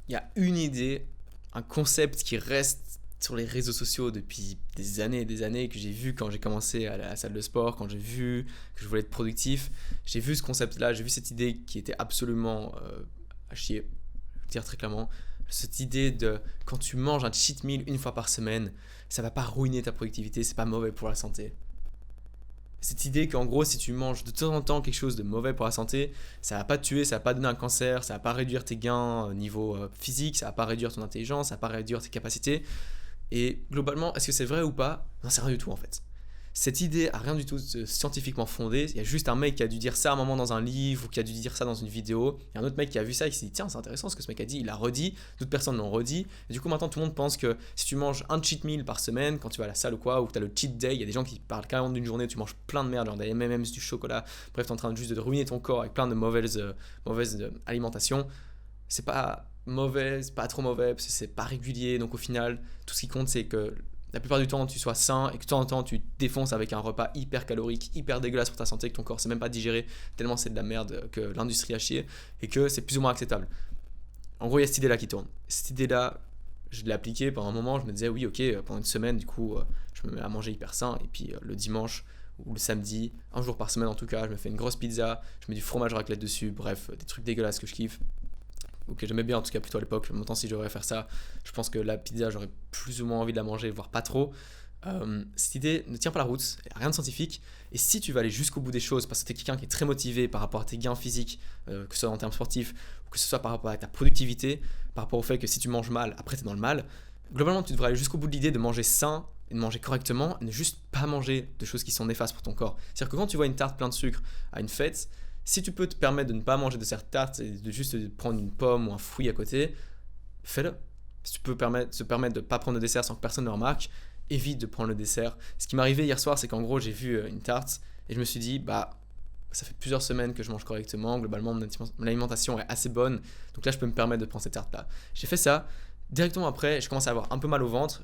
il y a une idée, un concept qui reste sur les réseaux sociaux depuis des années, que j'ai vu quand j'ai commencé à la salle de sport, quand j'ai vu que je voulais être productif. J'ai vu ce concept-là, j'ai vu cette idée qui était absolument à chier, je veux dire très clairement. Cette idée de quand tu manges un cheat meal une fois par semaine, ça va pas ruiner ta productivité, c'est pas mauvais pour la santé. Cette idée qu'en gros, si tu manges de temps en temps quelque chose de mauvais pour la santé, ça va pas te tuer, ça va pas te donner un cancer, ça va pas réduire tes gains au niveau physique, ça va pas réduire ton intelligence, ça va pas réduire tes capacités. Et globalement, est-ce que c'est vrai ou pas? Non, c'est rien du tout en fait. Cette idée a rien du tout de scientifiquement fondé. Il y a juste un mec qui a dû dire ça à un moment dans un livre ou qui a dû dire ça dans une vidéo. Il y a un autre mec qui a vu ça et qui s'est dit tiens, c'est intéressant ce que ce mec a dit. Il l'a redit, d'autres personnes l'ont redit. Et du coup, maintenant tout le monde pense que si tu manges un cheat meal par semaine, quand tu vas à la salle ou quoi, ou que tu as le cheat day, il y a des gens qui parlent carrément d'une journée où tu manges plein de merde, genre des M&M's, du chocolat. Bref, tu es en train juste de ruiner ton corps avec plein de mauvaises alimentations. C'est pas mauvais, c'est pas trop mauvais, parce que c'est pas régulier. Donc au final, tout ce qui compte, c'est que la plupart du temps tu sois sain et que de temps en temps tu te défonces avec un repas hyper calorique, hyper dégueulasse pour ta santé, que ton corps sait même pas digérer tellement c'est de la merde que l'industrie a chié et que c'est plus ou moins acceptable. En gros, il y a cette idée là qui tourne. Cette idée là, je l'ai appliquée pendant un moment, je me disais oui, ok, pendant une semaine, du coup, je me mets à manger hyper sain et puis le dimanche ou le samedi, un jour par semaine en tout cas, je me fais une grosse pizza, je mets du fromage raclette dessus, bref, des trucs dégueulasses que je kiffe ou que j'aimais bien en tout cas plutôt à l'époque. Maintenant, si je devrais faire ça, je pense que la pizza, j'aurais plus ou moins envie de la manger, voire pas trop. Cette idée ne tient pas la route, il n'y a rien de scientifique. Et si tu vas aller jusqu'au bout des choses, parce que tu es quelqu'un qui est très motivé par rapport à tes gains physiques, que ce soit en termes sportifs, ou que ce soit par rapport à ta productivité, par rapport au fait que si tu manges mal, après tu es dans le mal, globalement tu devrais aller jusqu'au bout de l'idée de manger sain et de manger correctement, et ne juste pas manger de choses qui sont néfastes pour ton corps. C'est-à-dire que quand tu vois une tarte pleine de sucre à une fête, si tu peux te permettre de ne pas manger de cette tarte et de juste prendre une pomme ou un fruit à côté, fais-le. Si tu peux se permettre de ne pas prendre le dessert sans que personne ne remarque, évite de prendre le dessert. Ce qui m'est arrivé hier soir, c'est qu'en gros, j'ai vu une tarte et je me suis dit, bah, ça fait plusieurs semaines que je mange correctement. Globalement, mon alimentation est assez bonne. Donc là, je peux me permettre de prendre cette tarte-là. J'ai fait ça. Directement après, je commence à avoir un peu mal au ventre.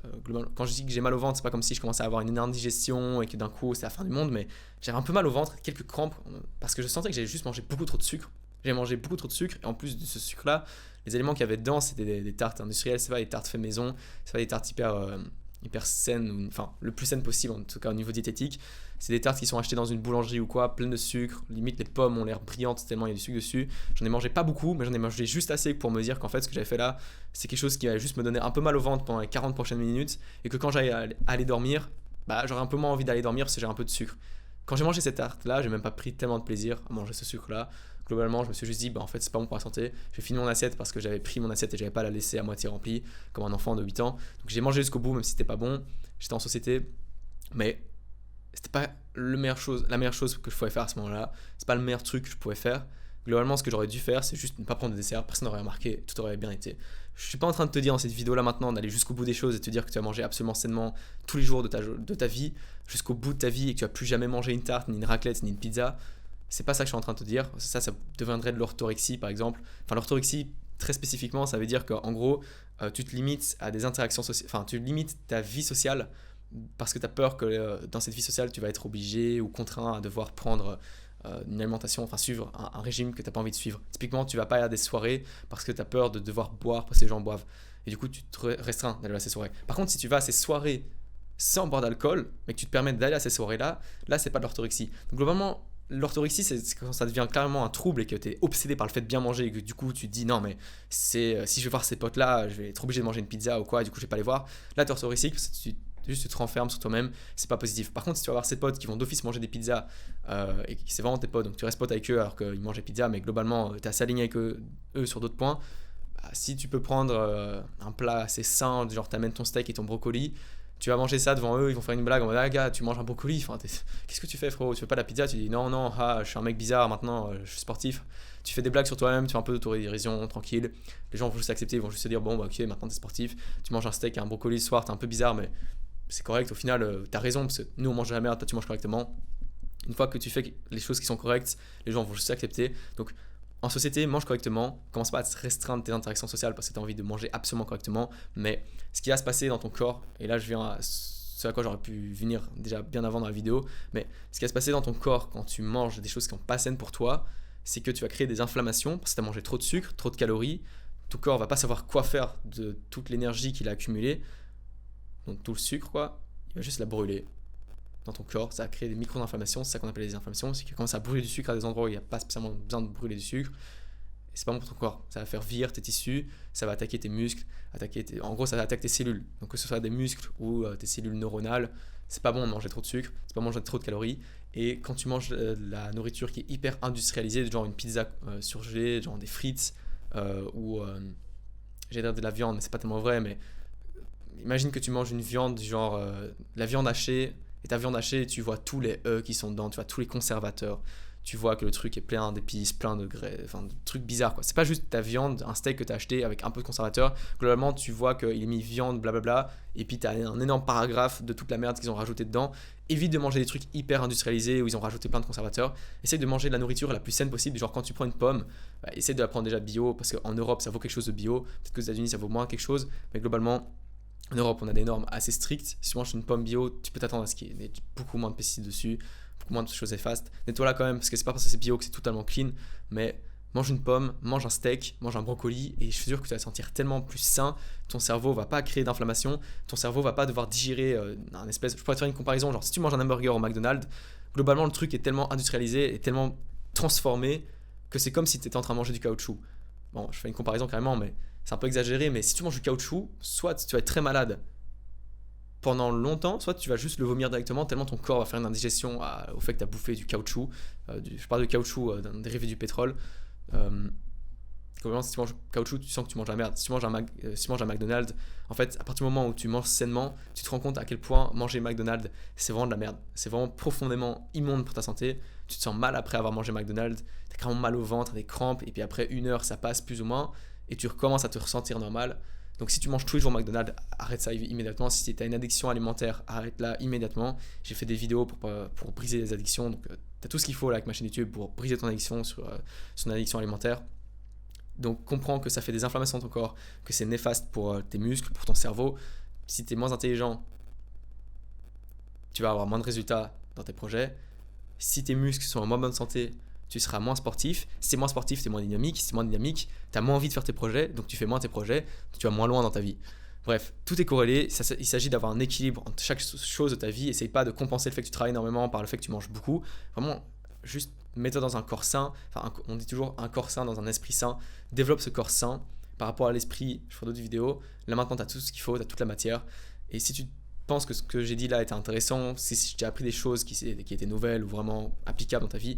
Quand je dis que j'ai mal au ventre, c'est pas comme si je commençais à avoir une énorme digestion et que d'un coup, c'est la fin du monde, mais j'avais un peu mal au ventre, quelques crampes, parce que je sentais que j'avais juste mangé beaucoup trop de sucre. J'ai mangé beaucoup trop de sucre, et en plus de ce sucre-là, les éléments qu'il y avait dedans, c'était des tartes industrielles, c'est pas des tartes fait maison, c'est pas des tartes hyper saines, enfin le plus saines possible en tout cas au niveau diététique. C'est des tartes qui sont achetées dans une boulangerie ou quoi, pleines de sucre, limite les pommes ont l'air brillantes tellement il y a du sucre dessus. J'en ai mangé pas beaucoup, mais j'en ai mangé juste assez pour me dire qu'en fait ce que j'avais fait là, c'est quelque chose qui va juste me donner un peu mal au ventre pendant les 40 prochaines minutes, et que quand j'allais aller dormir, bah j'aurais un peu moins envie d'aller dormir parce que j'ai un peu de sucre. Quand j'ai mangé cette tarte là, j'ai même pas pris tellement de plaisir à manger ce sucre là. Globalement, je me suis juste dit, bah en fait, c'est pas bon pour la santé. J'ai fini mon assiette parce que j'avais pris mon assiette et j'avais pas à la laisser à moitié remplie, comme un enfant de 8 ans. Donc j'ai mangé jusqu'au bout, même si c'était pas bon. J'étais en société, mais c'était pas la meilleure chose que je pouvais faire à ce moment-là. C'est pas le meilleur truc que je pouvais faire. Globalement, ce que j'aurais dû faire, c'est juste ne pas prendre de dessert. Personne n'aurait remarqué, tout aurait bien été. Je suis pas en train de te dire dans cette vidéo-là maintenant d'aller jusqu'au bout des choses et te dire que tu vas manger absolument sainement tous les jours de ta vie, jusqu'au bout de ta vie, et que tu vas plus jamais manger une tarte, ni une raclette, ni une pizza. C'est pas ça que je suis en train de te dire. Ça deviendrait de l'orthorexie par exemple. Enfin, l'orthorexie, très spécifiquement, ça veut dire qu'en gros, tu te limites à des interactions sociales, enfin, tu limites ta vie sociale parce que tu as peur que dans cette vie sociale, tu vas être obligé ou contraint à devoir prendre une alimentation, enfin suivre un régime que tu n'as pas envie de suivre. Typiquement, tu vas pas aller à des soirées parce que tu as peur de devoir boire parce que les gens boivent. Et du coup, tu te restreins d'aller à ces soirées. Par contre, si tu vas à ces soirées sans boire d'alcool, mais que tu te permets d'aller à ces soirées-là, là, c'est pas de l'orthorexie. Donc globalement, l'orthorexie, c'est quand ça devient carrément un trouble et que tu es obsédé par le fait de bien manger et que du coup tu te dis non mais si je vais voir ces potes là, je vais être obligé de manger une pizza ou quoi, et du coup je vais pas les voir. Là tu es orthorexique parce que tu te renfermes sur toi-même, c'est pas positif. Par contre, si tu vas voir ces potes qui vont d'office manger des pizzas et que c'est vraiment tes potes, donc tu restes pote avec eux alors qu'ils mangent des pizzas, mais globalement tu es assez aligné avec eux sur d'autres points. Bah, si tu peux prendre un plat assez sain, genre t'amènes ton steak et ton brocoli, tu vas manger ça devant eux, ils vont faire une blague en mode ah gars, tu manges un brocoli, enfin, qu'est-ce que tu fais frérot, tu fais pas de la pizza, tu dis non non, je suis un mec bizarre maintenant, je suis sportif. Tu fais des blagues sur toi-même, tu fais un peu d'autodérision tranquille, les gens vont juste accepter, ils vont juste se dire bon bah ok, maintenant t'es sportif, tu manges un steak et un brocoli le soir, t'es un peu bizarre mais c'est correct, au final t'as raison parce que nous on mange de la merde, toi tu manges correctement. Une fois que tu fais les choses qui sont correctes, les gens vont juste accepter. Donc en société, mange correctement, commence pas à te restreindre tes interactions sociales parce que tu as envie de manger absolument correctement, mais ce qui va se passer dans ton corps, et là je viens à ce à quoi j'aurais pu venir déjà bien avant dans la vidéo, mais ce qui va se passer dans ton corps quand tu manges des choses qui sont pas saines pour toi, c'est que tu vas créer des inflammations parce que tu as mangé trop de sucre, trop de calories, ton corps va pas savoir quoi faire de toute l'énergie qu'il a accumulée, donc tout le sucre quoi, il va juste la brûler dans ton corps, ça va créer des micro-inflammations, c'est ça qu'on appelle les inflammations, c'est que quand ça brûle du sucre à des endroits où il n'y a pas spécialement besoin de brûler du sucre, et c'est pas bon pour ton corps, ça va faire vieillir tes tissus, ça va attaquer tes muscles, en gros ça attaque tes cellules, donc que ce soit des muscles ou tes cellules neuronales, c'est pas bon de manger trop de sucre, c'est pas bon de manger trop de calories, et quand tu manges de la nourriture qui est hyper industrialisée, genre une pizza surgelée, genre des frites, ou j'allais dire de la viande, mais c'est pas tellement vrai, mais imagine que tu manges une viande, genre la viande hachée, et ta viande hachée, tu vois tous les œufs qui sont dedans, tu vois tous les conservateurs, tu vois que le truc est plein d'épices, plein de graisse, enfin de trucs bizarres quoi. C'est pas juste ta viande, un steak que tu as acheté avec un peu de conservateur. Globalement, tu vois qu'il est mis viande, blablabla, et puis tu as un énorme paragraphe de toute la merde qu'ils ont rajouté dedans. Évite de manger des trucs hyper industrialisés où ils ont rajouté plein de conservateurs. Essaye de manger de la nourriture la plus saine possible. Genre quand tu prends une pomme, essaye de la prendre déjà bio, parce qu'en Europe ça vaut quelque chose de bio. Peut-être que aux États-Unis ça vaut moins quelque chose, mais globalement, en Europe, on a des normes assez strictes. Si tu manges une pomme bio, tu peux t'attendre à ce qu'il y ait beaucoup moins de pesticides dessus, beaucoup moins de choses néfastes. Nettoie-la quand même, parce que c'est pas parce que c'est bio que c'est totalement clean, mais mange une pomme, mange un steak, mange un brocoli, et je suis sûr que tu vas te sentir tellement plus sain. Ton cerveau va pas créer d'inflammation, ton cerveau va pas devoir digérer un espèce. Je pourrais te faire une comparaison, genre si tu manges un hamburger au McDonald's, globalement le truc est tellement industrialisé et tellement transformé que c'est comme si tu étais en train de manger du caoutchouc. Bon, je fais une comparaison carrément, mais c'est un peu exagéré, mais si tu manges du caoutchouc, soit tu vas être très malade pendant longtemps, soit tu vas juste le vomir directement tellement ton corps va faire une indigestion au fait que tu as bouffé du caoutchouc. Je parle de caoutchouc d'un dérivé du pétrole. Si tu manges caoutchouc, tu sens que tu manges la merde. Si tu manges un McDonald's, en fait, à partir du moment où tu manges sainement, tu te rends compte à quel point manger McDonald's, c'est vraiment de la merde. C'est vraiment profondément immonde pour ta santé. Tu te sens mal après avoir mangé McDonald's, tu as carrément mal au ventre, des crampes, et puis après 1 heure, ça passe plus ou moins, et tu recommences à te ressentir normal. Donc si tu manges tous les jours McDonald's, arrête ça immédiatement. Si tu as une addiction alimentaire, arrête-la immédiatement. J'ai fait des vidéos pour briser les addictions, donc tu as tout ce qu'il faut là avec ma chaîne YouTube pour briser ton addiction sur une addiction alimentaire. Donc comprends que ça fait des inflammations dans ton corps, que c'est néfaste pour tes muscles, pour ton cerveau. Si tu es moins intelligent, tu vas avoir moins de résultats dans tes projets. Si tes muscles sont en moins bonne santé, tu seras moins sportif. Si tu es moins sportif, tu es moins dynamique. Si tu es moins dynamique, tu as moins envie de faire tes projets, donc tu fais moins tes projets, donc tu vas moins loin dans ta vie. Bref, tout est corrélé. Il s'agit d'avoir un équilibre entre chaque chose de ta vie. Essaye pas de compenser le fait que tu travailles énormément par le fait que tu manges beaucoup. Vraiment, juste mets-toi dans un corps sain. Enfin, on dit toujours un corps sain dans un esprit sain. Développe ce corps sain. Par rapport à l'esprit, je ferai d'autres vidéos. Là maintenant, tu as tout ce qu'il faut, tu as toute la matière. Et si tu penses que ce que j'ai dit là était intéressant, si je t'ai appris des choses qui étaient nouvelles ou vraiment applicables dans ta vie,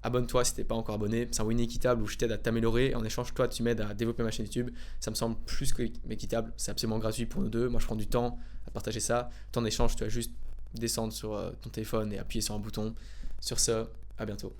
abonne-toi si t'es pas encore abonné. C'est un win équitable où je t'aide à t'améliorer. En échange, toi, tu m'aides à développer ma chaîne YouTube. Ça me semble plus qu'équitable. C'est absolument gratuit pour nous deux. Moi, je prends du temps à partager ça. Toi, en échange, tu vas juste descendre sur ton téléphone et appuyer sur un bouton. Sur ce, à bientôt.